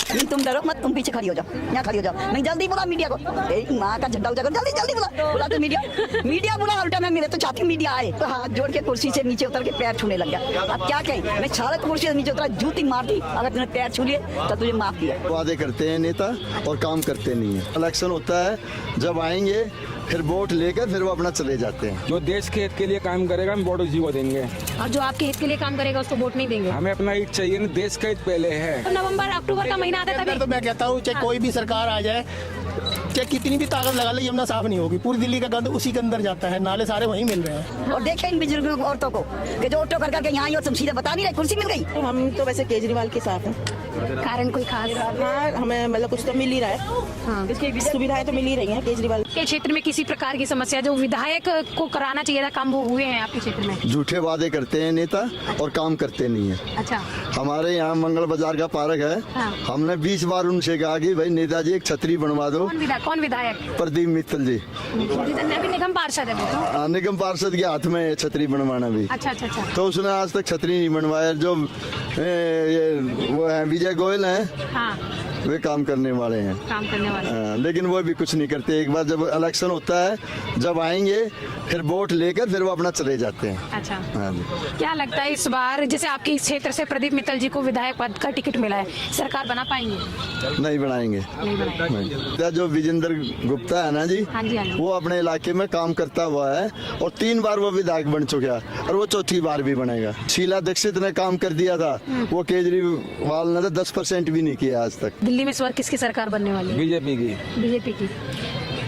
नहीं तुम डरो मत, तुम पीछे खड़ी हो जाओ, यहाँ खड़ी हो जाओ। मैं जल्दी बुला मीडिया को, माँ का झंडा उठा कर जल्दी जल्दी बुला तो मीडिया बुला। उल्टा मैं मेरे तो चाहती मीडिया आए तो हाथ जोड़ के कुर्सी से नीचे उतर के पैर छूने लग गया। अब क्या कहें, मैं सारे कुर्सी से नीचे उतरा, जूती मार दी। अगर तुमने पैर छू लिए तो तुझे माफ किया। वादे करते हैं नेता और काम करते नहीं है। इलेक्शन होता है, जब आएंगे फिर वोट लेकर फिर वो अपना चले जाते हैं। जो देश के हित के लिए काम करेगा हम वोट उसी को देंगे, और जो आपके हित के लिए काम करेगा उसको वोट नहीं देंगे। हमें अपना हित चाहिए ना, देश का हित पहले है। तो नवंबर अक्टूबर का महीना आता है तभी तो मैं कहता हूँ चाहे कोई भी सरकार आ जाए, चाहे कितनी भी ताकत लगा ले, यमुना साफ नहीं होगी। पूरी दिल्ली का गंद उसी के अंदर जाता है, नाले सारे वहीं मिल रहे हैं। और देखें इन बुजुर्गों औरतों को कि जो ऑटो कर करके यहाँ आई और तुम सीधे बता नहीं रहे, कुर्सी मिल गई। हम तो वैसे केजरीवाल के साथ हैं। कारण कोई खास? हाँ, हमें मतलब कुछ तो मिल ही रहा है। हाँ। सुविधाएं तो मिल ही रही हैं केजरीवाल के क्षेत्र में किसी प्रकार की समस्या जो विधायक को कराना चाहिए था काम वो हुए हैं आपके क्षेत्र में? झूठे वादे करते हैं नेता और काम करते नहीं है। अच्छा। हमारे यहाँ मंगल बाजार का पार्क है। हाँ। हमने 20 बार उनसे कहा कि भाई नेताजी एक छतरी बनवा दो। कौन विधायक? प्रदीप मित्तल जी, अभी निगम पार्षद है वो तो। निगम पार्षद के हाथ में है छतरी बनवाना भी। अच्छा अच्छा अच्छा। तो उसने आज तक छतरी नहीं बनवाया। जो ये वो है विजय गोयल हैं, हाँ, वे काम करने वाले हैं। काम करने वाले। लेकिन वो भी कुछ नहीं करते। एक बार जब इलेक्शन होता है, जब आएंगे फिर वोट लेकर फिर वो अपना चले जाते हैं। अच्छा। हाँ जी। क्या लगता है इस बार जैसे आपके इस क्षेत्र से प्रदीप मित्तल जी को विधायक पद का टिकट मिला है, सरकार बना पाएंगे? नहीं बनाएंगे। नहीं बनाएंगे। नहीं। जो विजेंद्र गुप्ता है ना जी, हाँ जी, हाँ जी। वो अपने इलाके में काम करता हुआ है और 3 बार वो विधायक बन चुका है और वो 4थी बार भी बनेगा। शीला दीक्षित ने काम कर दिया था, वो केजरीवाल ने तो 10% भी नहीं किया आज तक। दिल्ली में इस बार किसकी सरकार बनने वाली है? बीजेपी की। बीजेपी की।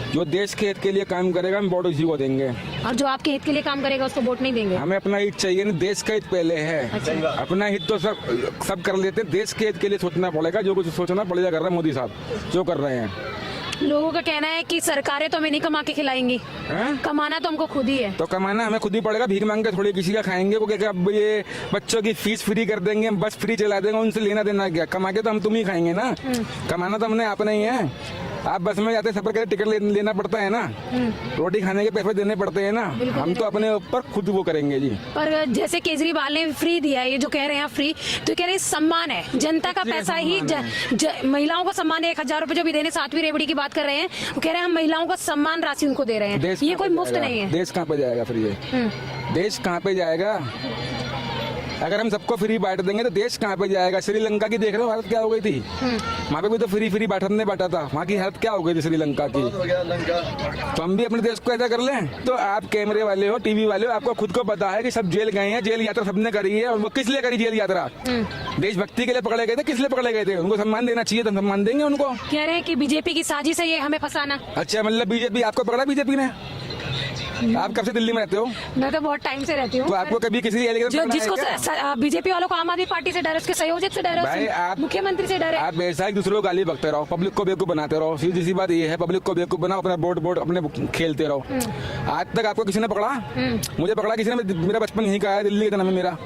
जो देश के हित के लिए काम करेगा हम वोट उसी को देंगे, और जो आपके हित के लिए काम करेगा उसको वोट नहीं देंगे। हमें अपना हित चाहिए ना, देश का हित पहले है। अच्छा। अपना हित तो सब कर लेते हैं, देश के हित के लिए सोचना पड़ेगा। जो कुछ सोचना पड़ेगा कर रहे हैं मोदी साहब, जो कर रहे हैं। लोगों का कहना है कि सरकारें तो हमें नहीं कमा के खिलाएंगी, कमाना तो हमको खुद ही है। तो कमाना हमें खुद ही पड़ेगा, भीख मांग के थोड़ी किसी का खाएंगे। वो क्या अब ये बच्चों की फीस फ्री कर देंगे, बस फ्री चला देंगे, उनसे लेना देना क्या? कमा के तो हम तुम ही खाएंगे ना, कमाना तो हमने अपना ही है। आप बस में जाते सफर के टिकट लेना पड़ता है ना, रोटी खाने के पैसे देने पड़ते हैं ना, हम तो अपने ऊपर खुद वो करेंगे जी। पर जैसे केजरीवाल ने फ्री दिया है, ये जो कह रहे हैं फ्री, तो कह रहे हैं सम्मान है, जनता का पैसा ही महिलाओं को सम्मान है। 1000 रुपए जो भी देने, 7वीं रेवड़ी की बात कर रहे हैं, वो कह रहे हैं हम महिलाओं को सम्मान राशि उनको दे रहे हैं। ये कोई मुफ्त नहीं है। देश कहाँ पे जाएगा फ्री है? देश कहाँ पे जाएगा? अगर हम सबको फ्री बांट देंगे तो देश कहाँ पे जाएगा? श्रीलंका की देख रहे हो हालत क्या हो गई थी? वहाँ पे भी तो फ्री बांटा था, वहाँ की हालत क्या हो गई थी श्रीलंका की? तो हम भी अपने देश को ऐसा कर लें? तो आप कैमरे वाले हो, टीवी वाले हो, आपको खुद को पता है कि सब जेल गए हैं, जेल यात्रा सबने करी है। और वो किस लिए करी जेल यात्रा? देशभक्ति के लिए पकड़े गए थे, किस लिए पकड़े गए थे? उनको सम्मान देना चाहिए, तो सम्मान देंगे उनको। कह रहे हैं कि बीजेपी की साजिश है ये हमें फंसाना। अच्छा, मतलब बीजेपी आपको पकड़ा? बीजेपी ने? आप कब से दिल्ली में रहते हो? मैं तो बहुत टाइम से रहती हूँ। तो आपको कभी किसी जिसको बीजेपी वालों को आम आदमी पार्टी से डर है, उसके संयोजक से डर है, मुख्यमंत्री से डर है। आप ऐसा ही दूसरों को गाली बकते रहो, पब्लिक को बेवकूफ बनाते रहो। सीधी सी बात ये है, पब्लिक को बेवकूफ बनाओ, अपना बोर्ड अपने खेलते रहो। आज तक आपको किसी ने पकड़ा? मुझे पकड़ा किसी ने? मेरा बचपन यहीं का है, दिल्ली का जन्म है मेरा।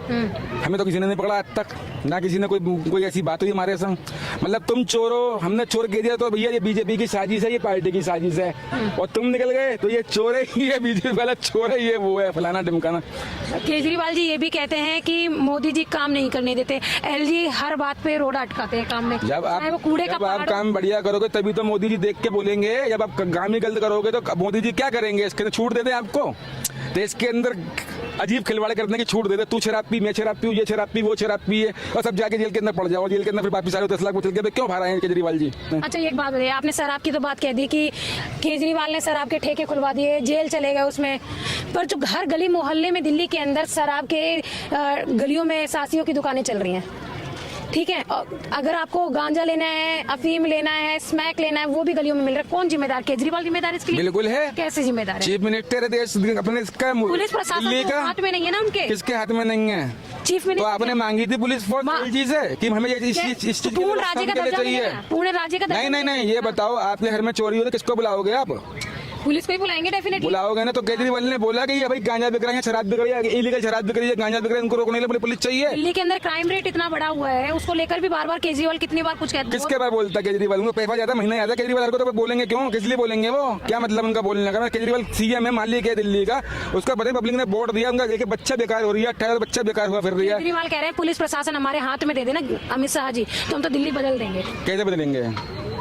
हमें तो किसी ने नहीं पकड़ा आज तक, ना किसी ने कोई ऐसी बात हुई हमारे संग। मतलब तुम चोर हो, हमने चोर कह दिया तो भैया ये बीजेपी की साजिश है, ये पार्टी की साजिश है, और तुम निकल गए तो ये चोर है, ये बीजेपी वाला चोर है, ये वो है, फलाना ढिमकाना। केजरीवाल जी ये भी कहते हैं कि मोदी जी काम नहीं करने देते, एलजी हर बात पे रोड अटकाते हैं काम में। जब आप काम बढ़िया करोगे तभी तो मोदी जी देख के बोलेंगे। जब आप काम ही गलत करोगे तो मोदी जी क्या करेंगे? इसके छूट दे दें आपको? देश के अंदर अजीब खिलवाड़े करने की छूट दे दे, तू शराब पी, मैं शराब पी, ये शराब पी, वो शराब पी है, और सब जाके जेल के अंदर पड़ जाओ। जेल के अंदर फिर वापिस आ रहे हो 10 लाख बोतल के, क्यों भा रहे हैं केजरीवाल जी? अच्छा, एक बात बताइए, आपने शराब की तो बात कह दी कि केजरीवाल ने शराब के ठेके खुलवा दिए, जेल चले गए उसमें, पर जो हर गली मोहल्ले में दिल्ली के अंदर शराब के गलियों में सासियों की दुकानें चल रही हैं, ठीक है? अगर आपको गांजा लेना है, अफीम लेना है, स्मैक लेना है, वो भी गलियों में मिल रहा है। कौन जिम्मेदार? केजरीवाल जिम्मेदार इसके लिए? बिल्कुल है। कैसे जिम्मेदार है? चीफ मिनिस्टर देश अपने इसका, पुलिस प्रशासन तो हाथ में नहीं है ना उनके? किसके हाथ में नहीं है? चीफ तो मिनिस्टर। आपने मांगी थी पुलिस फोर्स चीज है कि हमें इस चीज पूर्ण राज्य का दर्जा चाहिए, पूरे राज्य का नहीं, ये बताओ, आपके घर में चोरी हो तो किसको बुलाओगे आप? पुलिस को ही बुलाएंगे डेफिनेटली। बुलाओगे ना तो केजरीवाल ने बोला कि ये भाई गांजा बिक रहा है, शराब बिक रही है, इलीगल शराब बिक रही है, गांजा बिक रहा है, उनको रोकने के लिए पुलिस चाहिए। दिल्ली के अंदर क्राइम रेट इतना बढ़ा हुआ है, उसको लेकर भी बार बार केजरीवाल कितनी बार कुछ कहते हैं। किसके बार बोलता है केजरीवाल? उनको पैसा जाता है, महीना जाता है केजरीवाल को, तो बोलेंगे क्यों? किस लिए बोलेंगे? वो क्या मतलब उनका बोलने का? केजरीवाल सीएम है, मालिक है दिल्ली का, उसका पता है पब्लिक ने वोट दिया, उनका देखिए बच्चा बेकार हो रही है, 18 बच्चा बेकार हुआ फिर रही है। केजरीवाल कह रहे हैं पुलिस प्रशासन हमारे हाथ में दे देना अमित शाह जी, तो हम तो दिल्ली बदल देंगे। कैसे बदलेंगे?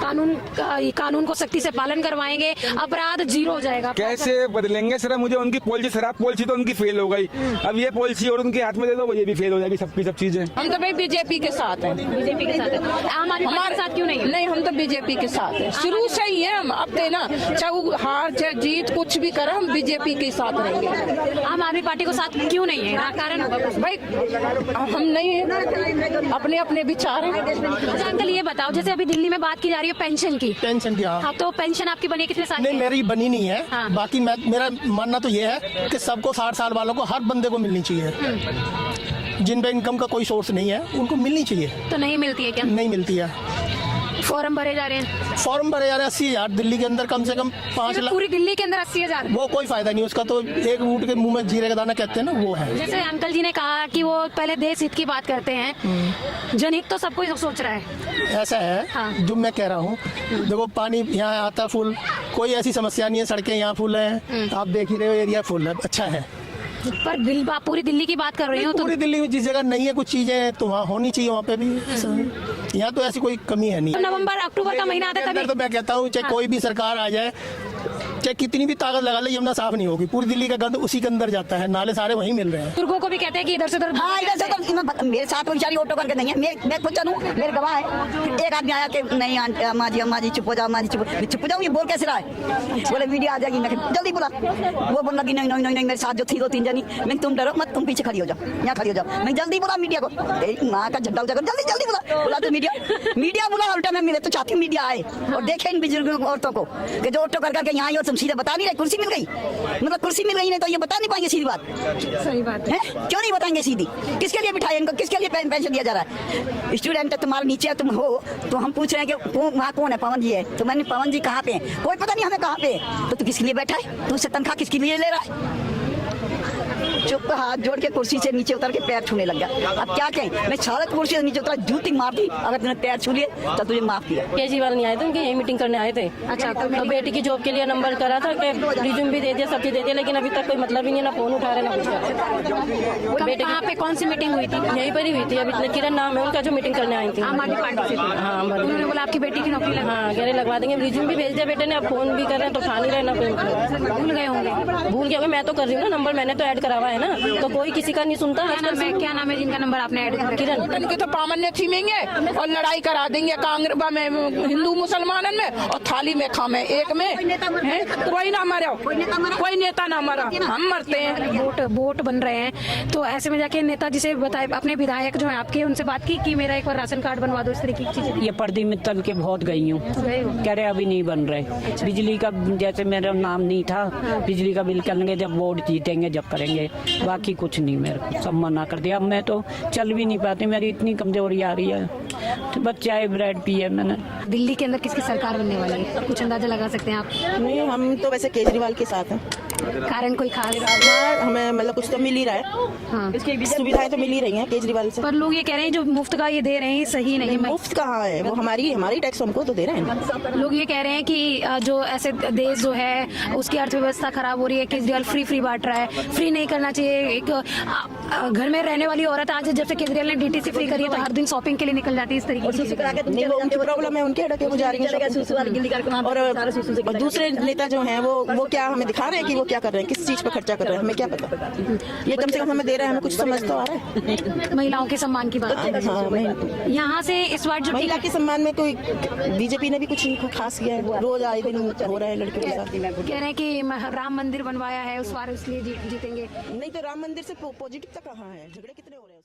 कानून को सख्ती से पालन करवाएंगे, अपराध जीरो हो जाएगा। कैसे बदलेंगे? सर मुझे उनकी पॉलिसी, शराब पॉलिसी तो उनकी फेल हो गई, अब ये पॉलिसी और उनके हाथ में दे दो, वो ये भी फेल हो जाएगी, सबकी सब चीजें। हम तो भाई बीजेपी के साथ हैं। बीजेपी के साथ है। आम आदमी पार्टी के साथ क्यों नहीं है? नहीं, हम तो बीजेपी के साथ हैं, शुरू से ही है हम। अब ते ना चाहे वो हार चाहे जीत कुछ भी करे, हम बीजेपी के साथ रहेंगे। आम आदमी पार्टी को साथ क्यों नहीं है? कारण भाई हम नहीं है, अपने अपने विचार हैं। अच्छा अंकल ये बताओ, जैसे अभी दिल्ली में बात की जा रही है पेंशन की, पेंशन की, हाँ। हाँ तो पेंशन आपकी बनी है कितने साल नहीं, की? मेरी बनी नहीं है। हाँ। बाकी मेरा मानना तो ये है कि सबको 60 साल वालों को, हर बंदे को मिलनी चाहिए। जिन पे इनकम का कोई सोर्स नहीं है उनको मिलनी चाहिए। तो नहीं मिलती है क्या? नहीं मिलती है। फॉर्म भरे जा रहे हैं, फॉर्म भरे जा रहे हैं 80,000, दिल्ली के अंदर कम से कम 5 लाख। पूरी दिल्ली के अंदर 80,000। वो कोई फायदा नहीं उसका, तो एक ऊँट के मुंह में जीरे का दाना कहते हैं ना, वो है। जैसे अंकल जी ने कहा कि वो पहले देश हित की बात करते हैं, जनहित तो सब कोई सोच रहा है। ऐसा है, हाँ। जो मैं कह रहा हूँ, देखो पानी यहाँ आता फुल, कोई ऐसी समस्या नहीं है, सड़कें यहाँ फुल हैं, आप देख ही रहे हो, एरिया फुल है, अच्छा है। पर पूरी दिल्ली की बात कर रही हूँ तो पूरी दिल्ली में जिस जगह नहीं है कुछ चीजें, तो वहाँ होनी चाहिए, वहाँ पे भी। यहाँ तो ऐसी कोई कमी है नहीं। नवंबर अक्टूबर का महीना आता है अंदर तभी तो मैं कहता हूँ चाहे कोई भी सरकार आ जाए, चाहे कितनी भी ताकत लगा ले, यमुना साफ नहीं होगी। पूरी दिल्ली का गंद उसी के अंदर जाता है, नाले सारे वहीं मिल रहे हैं। बुजुर्गों को भी कहते हैं कि इधर से उधर। हाँ इधर से तो मेरे साथ वो बेचारी ऑटो करके नहीं है, मैं खुद चलूँ, मेरे गवाह है। एक आदमी आया कि नहीं आंटी अम्मा जी चुप हो जाओ, अम्मा जी चुप हो जाओ, ये बोल कैसे रहा है? बोले वीडियो आ जाएगी, मैं जल्दी बोला। वो बोल लगी नहीं, मेरे साथ जो थी 2-3 जनी, मैं तुम डरो मत, तुम पीछे खड़ी हो जाओ, यहाँ खड़ी हो जाओ। मैं जल्दी बोला मीडिया को, माँ का झंडा उठा, जल्दी बोला तो मीडिया बोला उल्टा। मैं तो चाहती हूँ मीडिया आए और देखे इन बुजुर्गों औरतों को कि जो ऑटो करके यहाँ और तुम सीधे बता नहीं रहे, कुर्सी मिल गई, मतलब कुर्सी मिल गई, नहीं तो ये बता नहीं पाएंगे सीधी बात। सही बात है। क्यों नहीं बताएंगे सीधी? किसके लिए बिठाए इनको, किसके लिए पेंशन दिया जा रहा है? स्टूडेंट तुम्हारे नीचे तुम हो, तो हम पूछ रहे हैं कि वहाँ कौन है? पवन जी है। तो मैंने पवन जी कहाँ पे है? कोई पता नहीं हमें कहाँ पे है। तो तू किसके लिए बैठा है? तू उससे तनख्वाह किसके लिए ले रहा है? चुप, हाथ जोड़ के कुर्सी से नीचे उतर के पैर छूने लग गया। अब क्या कहें? मैं सारा कुर्सी से नीचे उतरा, जूती मार दी। अगर तूने पैर छू लिए तो तुझे माफ किया। केजरीवाल नहीं आए थे, उनकी यही मीटिंग करने आए थे। अच्छा तो बेटी की जॉब के लिए नंबर करा था कि रिज्यूम भी दे दिया, सब चीज दे दिया, लेकिन अभी तक कोई मतलब ही नहीं, ना फोन उठा रहे ना कुछ कर रहे। बेटे कहाँ पे कौन सी मीटिंग हुई थी? यहीं पर ही हुई थी। अभी इतने किरण नाम है उनका, जो मीटिंग करने आई थी। आम आदमी पार्टी से थी। हाँ, उन्होंने बोला आपकी बेटी की नौकरी लगा। हाँ, कह रहे लगवा देंगे, रिज्यूम भी भेज दिया बेटे ने, अब फोन भी कर रहे हैं तो उठा नहीं रहे ना कोई मतलब। भूल गए होंगे। भूल गया, मैं तो कर रही हूँ ना, नंबर मैंने तो ऐड करावा है ना, तो कोई किसी का नहीं सुनता। क्या नाम है जिनका नंबर आपने ऐड किया? किरण। इनके तो पामन्य थीमेंगे और लड़ाई करा देंगे कांग्रेस में, हिंदू मुसलमानन में, और थाली में खामे एक में। कोई ना मरा, कोई नेता ना मरा, हम मरते हैं। वोट बन रहे हैं, तो ऐसे में जाके नेताजी से बताए, अपने विधायक जो है आपके, उनसे बात की कि मेरा एक बार राशन कार्ड बनवा दो, इस तरह की चीजें। ये पर्दी में तल के बहुत गई हूँ, कह रहे अभी नहीं बन रहे। बिजली का जैसे मेरा नाम नहीं था, बिजली का बिल करेंगे जब वोट जीतेंगे जब करेंगे, बाकी कुछ नहीं। मेरे को सब मना कर दिया। अब मैं तो चल भी नहीं पाती, मेरी इतनी कमजोरी आ रही है, तो बस चाय ब्रेड पी है मैंने। दिल्ली के अंदर किसकी सरकार बनने वाली है, कुछ अंदाजा लगा सकते हैं आप? नहीं, हम तो वैसे केजरीवाल के साथ हैं। कारण कोई खास? हमें मतलब कुछ तो मिल ही रहा है। हाँ। सुविधाएं तो मिल ही रही हैं केजरीवाल से। पर लोग ये कह रहे हैं जो मुफ्त का ये दे रहे हैं सही नहीं है। मुफ्त कहाँ है? वो हमारी टैक्स हमको तो दे रहे हैं। लोग ये कह रहे हैं कि जो ऐसे देश जो है उसकी अर्थव्यवस्था खराब हो रही है, केजरीवाल फ्री बांट रहा है। फ्री नहीं करना चाहिए। एक घर में रहने वाली औरत आज जब से केजरीवाल ने डीटीसी फ्री करी है तो हर दिन शॉपिंग के लिए निकल जाती है इस तरीके से। नहीं, वो उनकी प्रॉब्लम है, उनके अड़के वो जा रही है। और दूसरे नेता जो हैं वो क्या हमें दिखा रहे हैं कि वो क्या कर रहे हैं, किस चीज पर खर्चा कर रहे हैं, हमें क्या पता। ये कम से कम हमें दे रहे हैं, हमें कुछ समझ तो आ रहा है। महिलाओं के सम्मान की बात हाँ, यहाँ से इस बार जो महिला के सम्मान में कोई बीजेपी ने भी कुछ खास किया है। रोज आए दिन हो रहा है लड़कियों के साथ। कह रहे हैं कि राम मंदिर बनवाया है, उस बार इसलिए जीतेंगे। नहीं तो राम मंदिर से पॉजिटिव तक कहाँ है? झगड़े कितने हो रहे हैं?